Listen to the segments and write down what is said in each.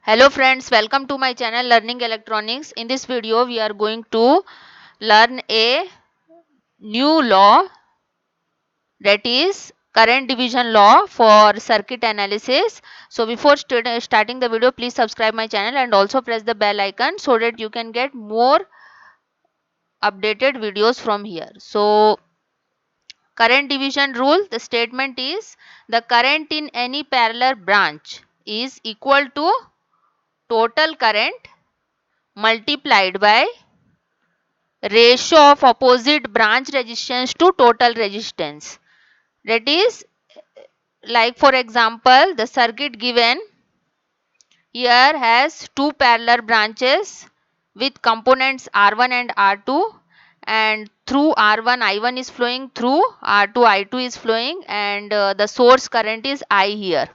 Hello friends, welcome to my channel Learning Electronics. In this video, we are going to learn a new law, that is current division law for circuit analysis. So before starting the video, please subscribe my channel and also press the bell icon so that you can get more updated videos from here. So current division rule, the statement is the current in any parallel branch is equal to total current multiplied by ratio of opposite branch resistance to total resistance. That is, like for example, the circuit given here has two parallel branches with components R1 and R2, and through R1 I1 is flowing, through R2 I2 is flowing, and the source current is I here.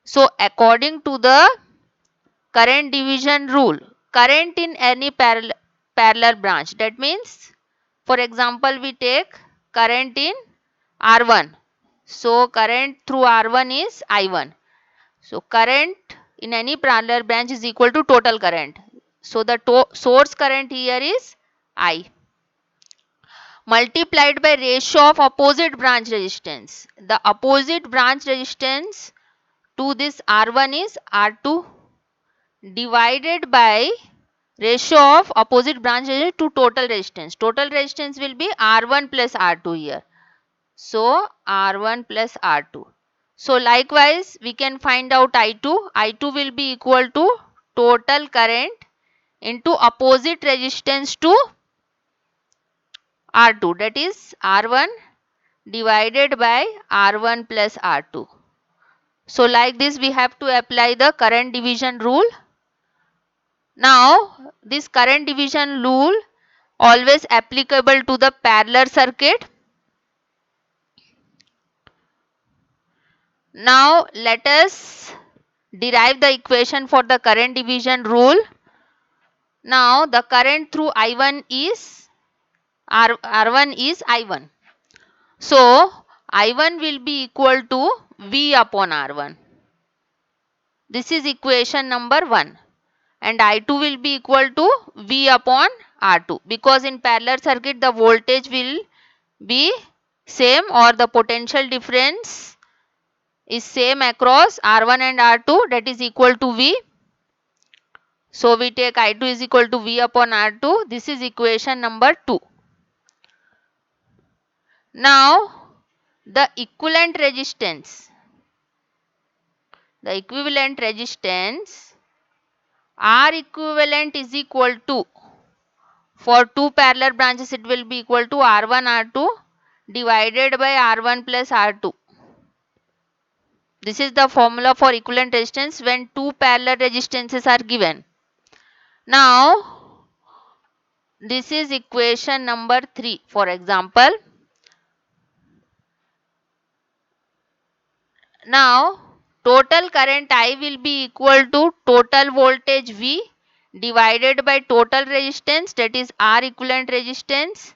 So according to the current division rule, current in any parallel branch, that means for example we take current in R1. So current through R1 is I1. So current in any parallel branch is equal to total current. So the source current here is I multiplied by ratio of opposite branch resistance. The opposite branch resistance to this R1 is R2 divided by ratio of opposite branch resistance to total resistance. Total resistance will be R1 plus R2 here. So R1 plus R2. So likewise we can find out I2. I2 will be equal to total current into opposite resistance to R2, that is R1 divided by R1 plus R2. So like this we have to apply the current division rule. Now this current division rule always applicable to the parallel circuit. Now let us derive the equation for the current division rule. Now the current through I1 is R1 is I1. So I1 will be equal to V upon R1. This is equation number 1. And I2 will be equal to V upon R2, because in parallel circuit the voltage will be same, or the potential difference is same across R1 and R2, that is equal to V. So we take I2 is equal to V upon R2. This is equation number 2. Now the equivalent resistance. The equivalent resistance R equivalent is equal to, for two parallel branches it will be equal to R1 R2 divided by R1 plus R2. This is the formula for equivalent resistance when two parallel resistances are given. Now this is equation number 3. For example, now total current I will be equal to total voltage V divided by total resistance, that is R equivalent resistance,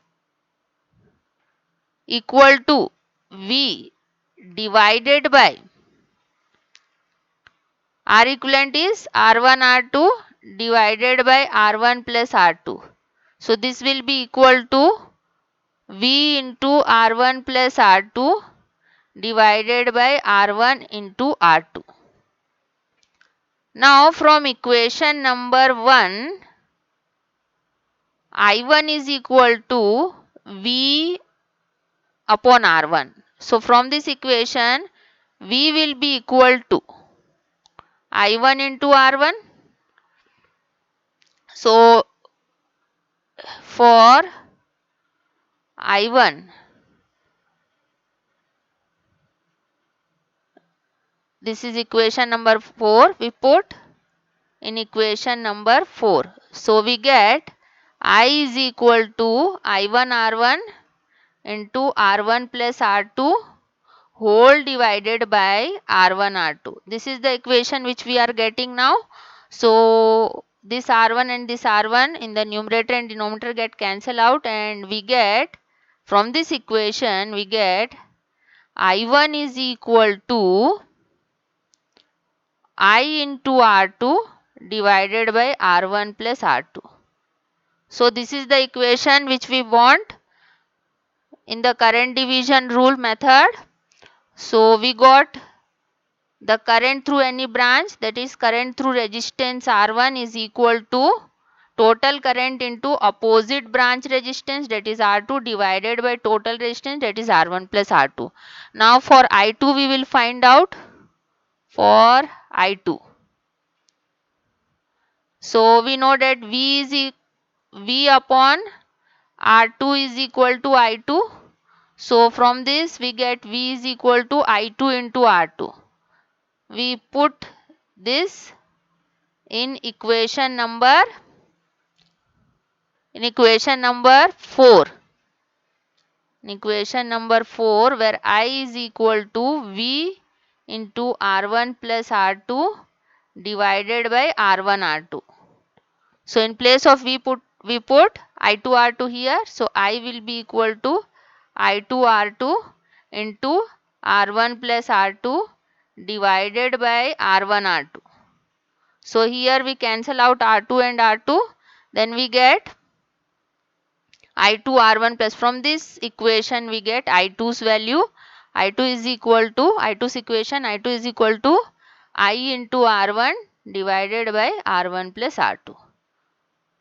equal to V divided by R equivalent is R1 R2 divided by R1 plus R2. So this will be equal to V into R1 plus R2 divided by R1 into R2. Now from equation number 1, I1 is equal to V upon R1. So from this equation, V will be equal to I1 into R1. So for I1, this is equation number 4 we put in equation number 4. So we get I is equal to I1 R1 into R1 plus R2 whole divided by R1 R2. This is the equation which we are getting now. So this R1 and this R1 in the numerator and denominator get cancelled out, and we get, from this equation we get I1 is equal to I into R2 divided by R1 plus R2. So this is the equation which we want in the current division rule method. So we got the current through any branch, that is current through resistance R1 is equal to total current into opposite branch resistance, that is R2, divided by total resistance, that is R1 plus R2. Now for I2 we will find out. For I2, so we know that V upon R2 is equal to I2. So from this we get V is equal to I2 into R2. We put this in equation number 4. In equation number 4, where I is equal to V into R1 plus R2 divided by R1 R2. So in place of we put I2 R2 here. So I will be equal to I2 R2 into R1 plus R2 divided by R1 R2. So here we cancel out R2 and R2. Then we get I2 R1 plus, from this equation we get I2's value. I2 is equal to, I2's equation, I2 is equal to I into R1 divided by R1 plus R2.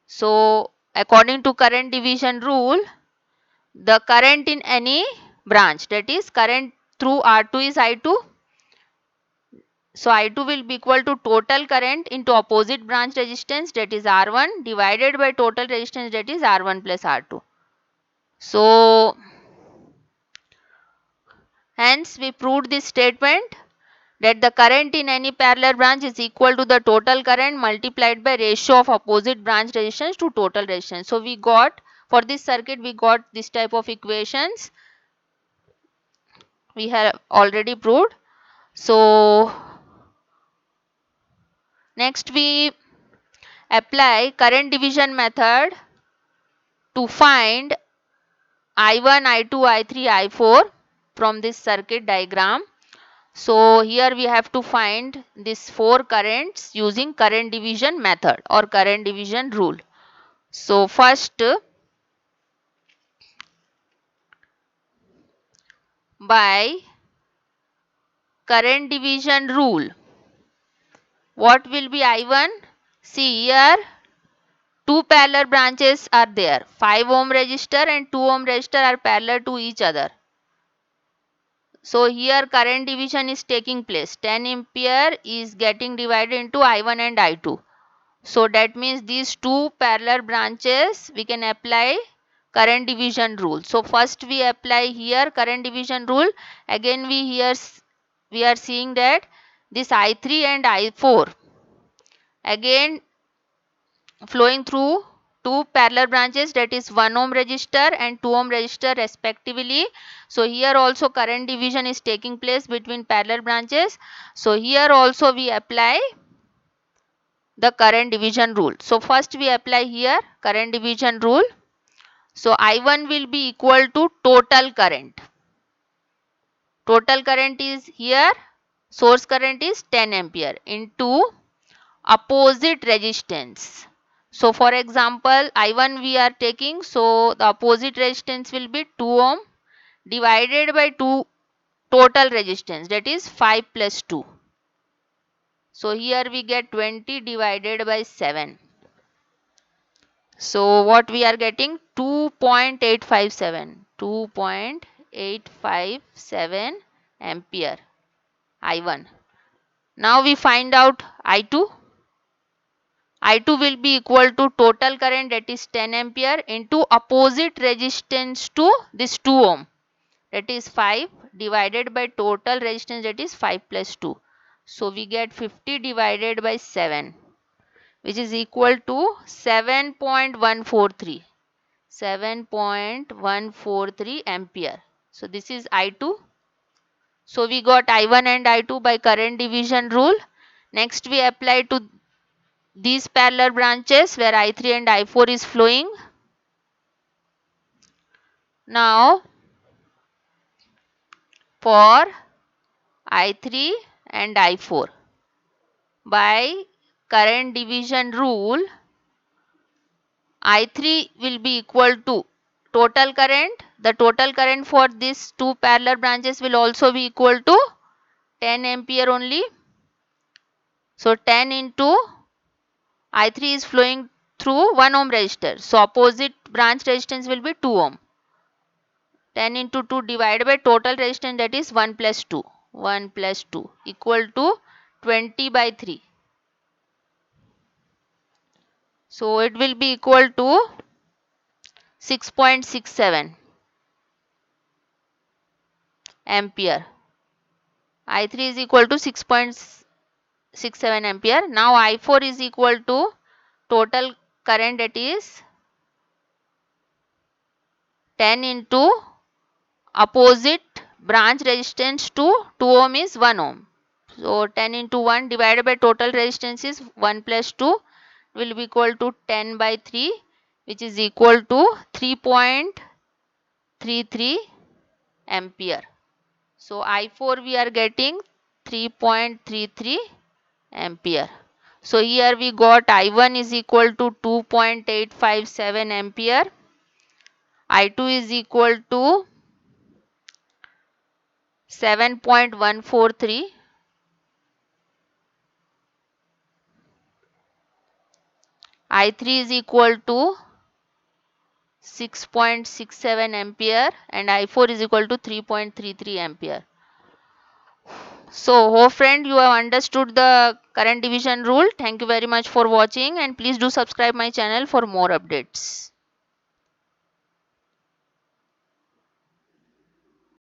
So according to current division rule, the current in any branch, that is current through R2 is I2. So I2 will be equal to total current into opposite branch resistance, that is R1, divided by total resistance, that is R1 plus R2. So hence we proved this statement that the current in any parallel branch is equal to the total current multiplied by ratio of opposite branch resistance to total resistance. So we got, for this circuit we got this type of equations we have already proved. So next we apply current division method to find I1, I2, I3, I4 from this circuit diagram. So here we have to find these 4 currents using current division method or current division rule. So first, by current division rule, what will be I1? See here, 2 parallel branches are there. 5 ohm resistor and 2 ohm resistor are parallel to each other. So here current division is taking place. 10 ampere is getting divided into I1 and I2. So that means these 2 parallel branches we can apply current division rule. So first we apply here current division rule. Again we are seeing that this I3 and I4 again flowing through 2 parallel branches, that is 1 ohm resistor and 2 ohm resistor respectively. So here also current division is taking place between parallel branches. So here also we apply the current division rule. So first we apply here current division rule. So I1 will be equal to total current. Total current is here, source current is 10 ampere into opposite resistance. So for example, I1 we are taking, so the opposite resistance will be 2 ohm divided by 2 total resistance, that is 5 plus 2. So here we get 20 divided by 7. So what we are getting? 2.857. 2.857 ampere I1. Now we find out I2. I2 will be equal to total current, that is 10 ampere into opposite resistance to this 2 ohm, that is 5, divided by total resistance, that is 5 plus 2. So we get 50 divided by 7, which is equal to 7.143. 7.143 ampere. So this is I2. So we got I1 and I2 by current division rule. Next we apply to these parallel branches where I3 and I4 is flowing. Now for I3 and I4. by current division rule, I3 will be equal to total current. The total current for these two parallel branches will also be equal to 10 ampere only. So 10 into I3 is flowing through 1 ohm resistor. So opposite branch resistance will be 2 ohm. 10 into 2 divided by total resistance, that is 1 plus 2. 1 plus 2 equal to 20 by 3. So it will be equal to 6.67 ampere. I3 is equal to 6.67 ampere. Now I4 is equal to total current, that is 10 into opposite branch resistance to 2 ohm is 1 ohm. So 10 into 1 divided by total resistance is 1 plus 2 will be equal to 10 by 3, which is equal to 3.33 ampere. So I4 we are getting 3.33 ampere. So here we got I1 is equal to 2.857 ampere. I2 is equal to 7.143. I3 is equal to 6.67 ampere and I4 is equal to 3.33 ampere. So hope friend you have understood the current division rule. Thank you very much for watching and please do subscribe my channel for more updates.